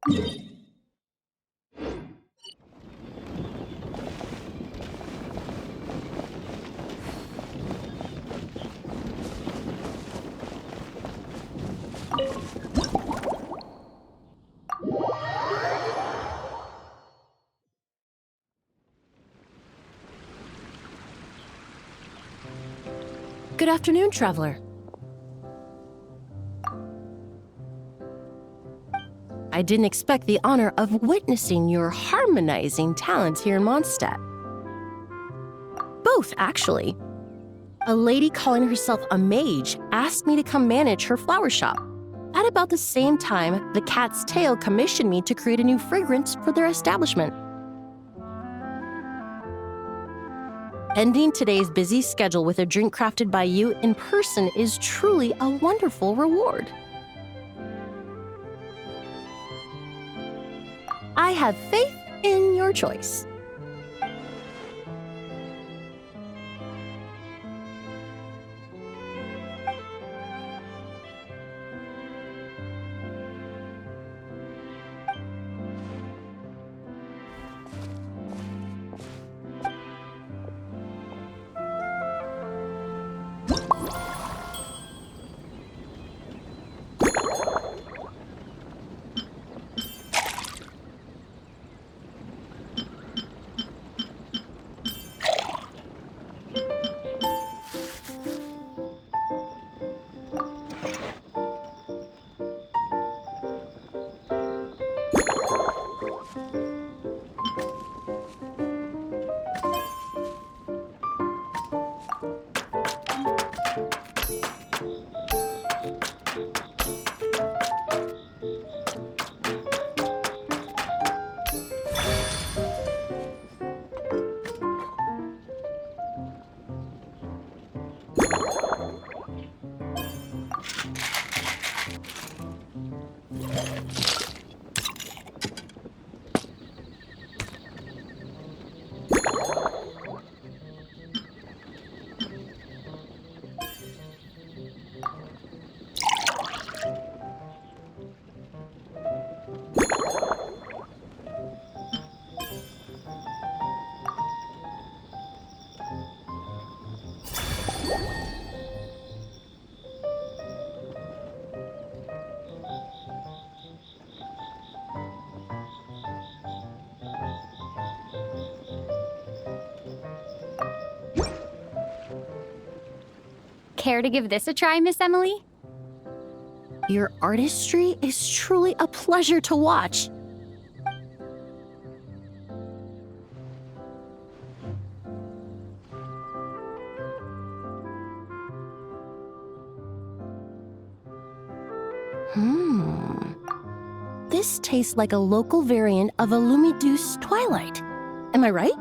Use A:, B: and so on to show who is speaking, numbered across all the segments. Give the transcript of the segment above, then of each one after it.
A: Good afternoon, traveler. I didn't expect the honor of witnessing your harmonizing talents here in Mondstadt. Both, actually. A lady calling herself a mage asked me to come manage her flower shop. At about the same time, the Cat's Tail commissioned me to create a new fragrance for their establishment. Ending today's busy schedule with a drink crafted by you in person is truly a wonderful reward. I have faith in your choice.
B: Care to give this a try, Miss Emily?
A: Your artistry is truly a pleasure to watch. This tastes like a local variant of a Lumiduce Twilight. Am I right?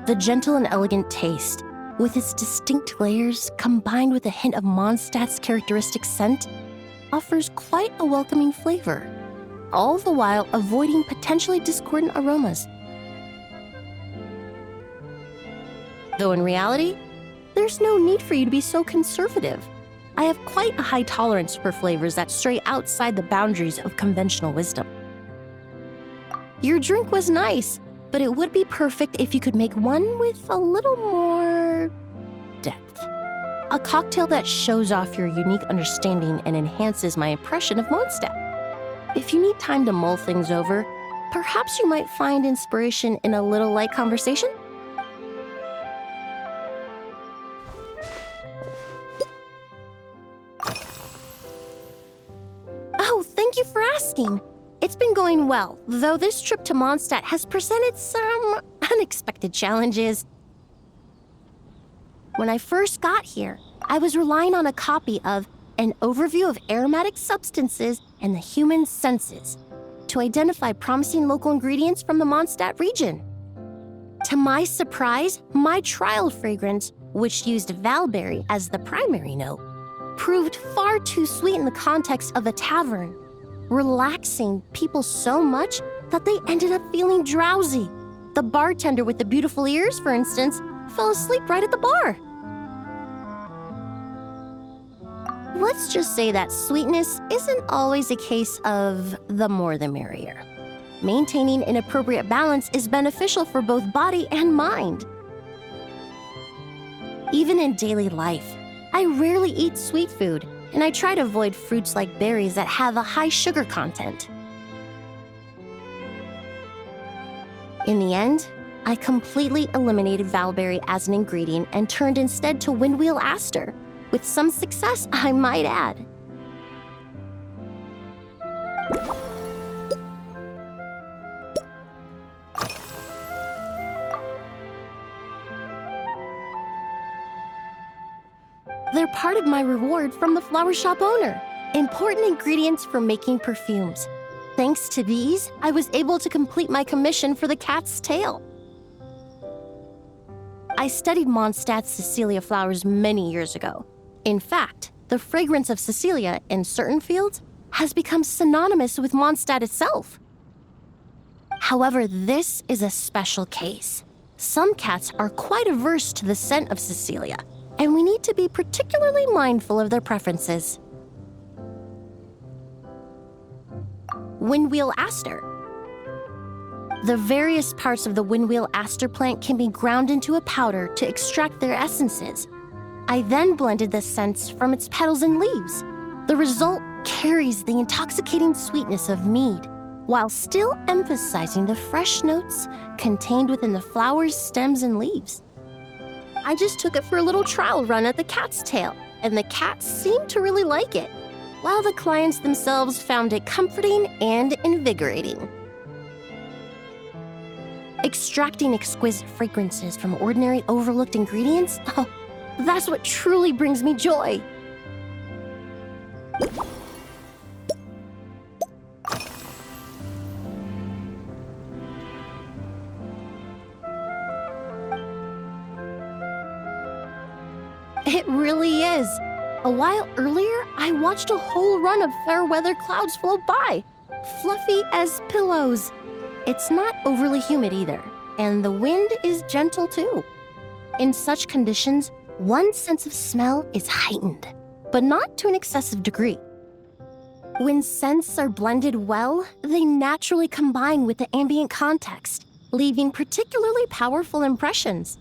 A: The gentle and elegant taste, with its distinct layers combined with a hint of Mondstadt's characteristic scent, offers quite a welcoming flavor, all the while avoiding potentially discordant aromas. Though in reality, there's no need for you to be so conservative. I have quite a high tolerance for flavors that stray outside the boundaries of conventional wisdom. Your drink was nice, but it would be perfect if you could make one with a little more depth. A cocktail that shows off your unique understanding and enhances my impression of Mondstadt. If you need time to mull things over, perhaps you might find inspiration in a little light conversation? Oh, thank you for asking. It's been going well, though this trip to Mondstadt has presented some unexpected challenges. When I first got here, I was relying on a copy of An Overview of Aromatic Substances and the Human Senses to identify promising local ingredients from the Mondstadt region. To my surprise, my trial fragrance, which used valberry as the primary note, proved far too sweet in the context of a tavern, relaxing people so much that they ended up feeling drowsy. The bartender with the beautiful ears, for instance, fell asleep right at the bar. Let's just say that sweetness isn't always a case of the more the merrier. Maintaining an appropriate balance is beneficial for both body and mind. Even in daily life, I rarely eat sweet food, and I try to avoid fruits like berries that have a high sugar content. In the end, I completely eliminated valberry as an ingredient and turned instead to windwheel aster, with some success, I might add. They're part of my reward from the flower shop owner. Important ingredients for making perfumes. Thanks to these, I was able to complete my commission for the cat's tail. I studied Mondstadt's Cecilia flowers many years ago. In fact, the fragrance of Cecilia in certain fields has become synonymous with Mondstadt itself. However, this is a special case. Some cats are quite averse to the scent of Cecilia, and we need to be particularly mindful of their preferences. Windwheel aster. The various parts of the windwheel aster plant can be ground into a powder to extract their essences. I then blended the scents from its petals and leaves. The result carries the intoxicating sweetness of mead, while still emphasizing the fresh notes contained within the flowers, stems, and leaves. I just took it for a little trial run at the cat's tail, and the cats seemed to really like it, while the clients themselves found it comforting and invigorating. Extracting exquisite fragrances from ordinary overlooked ingredients? Oh, that's what truly brings me joy. It really is. A while earlier, I watched a whole run of fair weather clouds float by, fluffy as pillows. It's not overly humid either, and the wind is gentle too. In such conditions, one's sense of smell is heightened, but not to an excessive degree. When scents are blended well, they naturally combine with the ambient context, leaving particularly powerful impressions.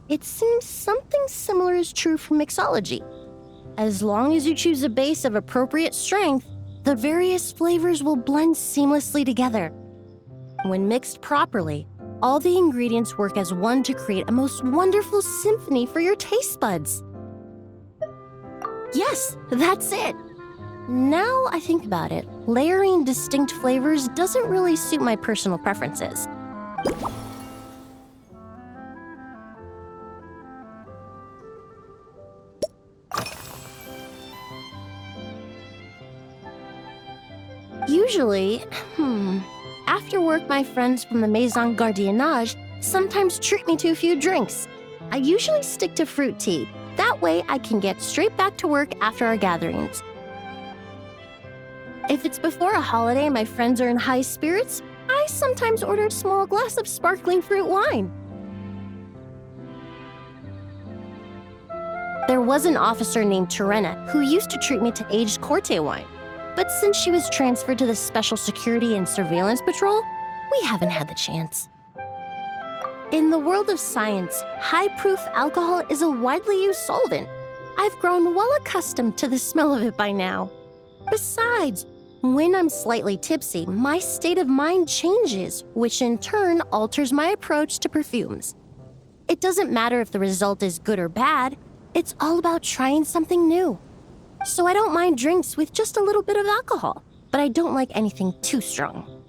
A: It seems something similar is true for mixology. As long as you choose a base of appropriate strength, the various flavors will blend seamlessly together. When mixed properly, all the ingredients work as one to create a most wonderful symphony for your taste buds. Yes, that's it. Now I think about it, layering distinct flavors doesn't really suit my personal preferences. Usually, after work, my friends from the Maison Gardiennage sometimes treat me to a few drinks. I usually stick to fruit tea. That way, I can get straight back to work after our gatherings. If it's before a holiday and my friends are in high spirits, I sometimes order a small glass of sparkling fruit wine. There was an officer named Terena who used to treat me to aged Corte wine. But since she was transferred to the Special Security and Surveillance Patrol, we haven't had the chance. In the world of science, high-proof alcohol is a widely used solvent. I've grown well accustomed to the smell of it by now. Besides, when I'm slightly tipsy, my state of mind changes, which in turn alters my approach to perfumes. It doesn't matter if the result is good or bad, it's all about trying something new. So I don't mind drinks with just a little bit of alcohol, but I don't like anything too strong.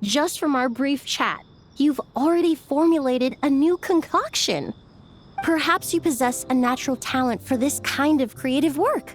A: Just from our brief chat, you've already formulated a new concoction. Perhaps you possess a natural talent for this kind of creative work.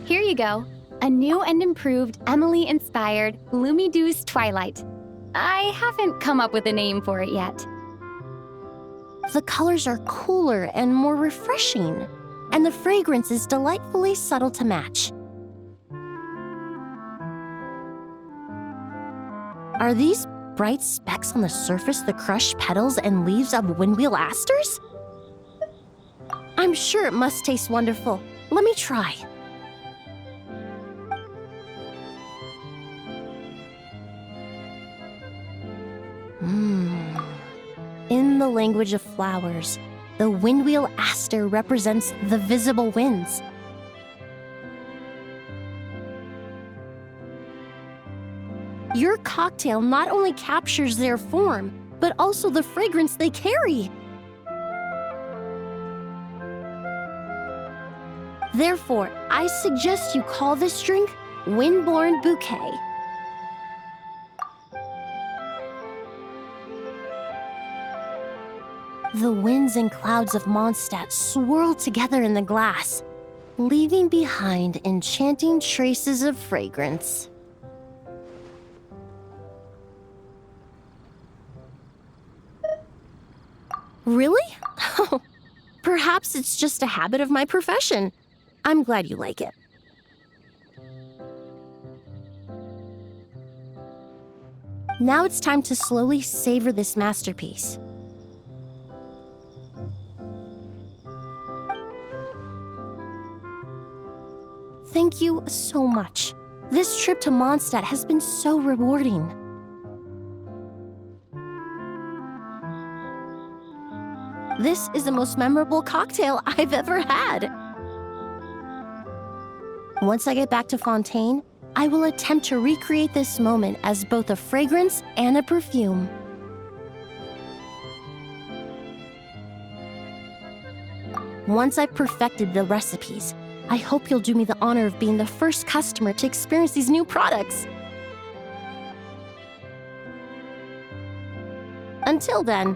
B: Here you go. A new and improved Emily-inspired Lumideuse Twilight. I haven't come up with a name for it yet.
A: The colors are cooler and more refreshing, and the fragrance is delightfully subtle to match. Are these bright specks on the surface the crushed petals and leaves of windwheel asters? I'm sure it must taste wonderful. Let me try. In the language of flowers, the windwheel aster represents the visible winds. Your cocktail not only captures their form, but also the fragrance they carry. Therefore, I suggest you call this drink Windborne Bouquet. The winds and clouds of Mondstadt swirl together in the glass, leaving behind enchanting traces of fragrance. Really? Perhaps it's just a habit of my profession. I'm glad you like it. Now it's time to slowly savor this masterpiece. Thank you so much. This trip to Mondstadt has been so rewarding. This is the most memorable cocktail I've ever had. Once I get back to Fontaine, I will attempt to recreate this moment as both a fragrance and a perfume. Once I've perfected the recipes, I hope you'll do me the honor of being the first customer to experience these new products. Until then,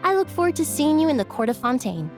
A: I look forward to seeing you in the Court of Fontaine.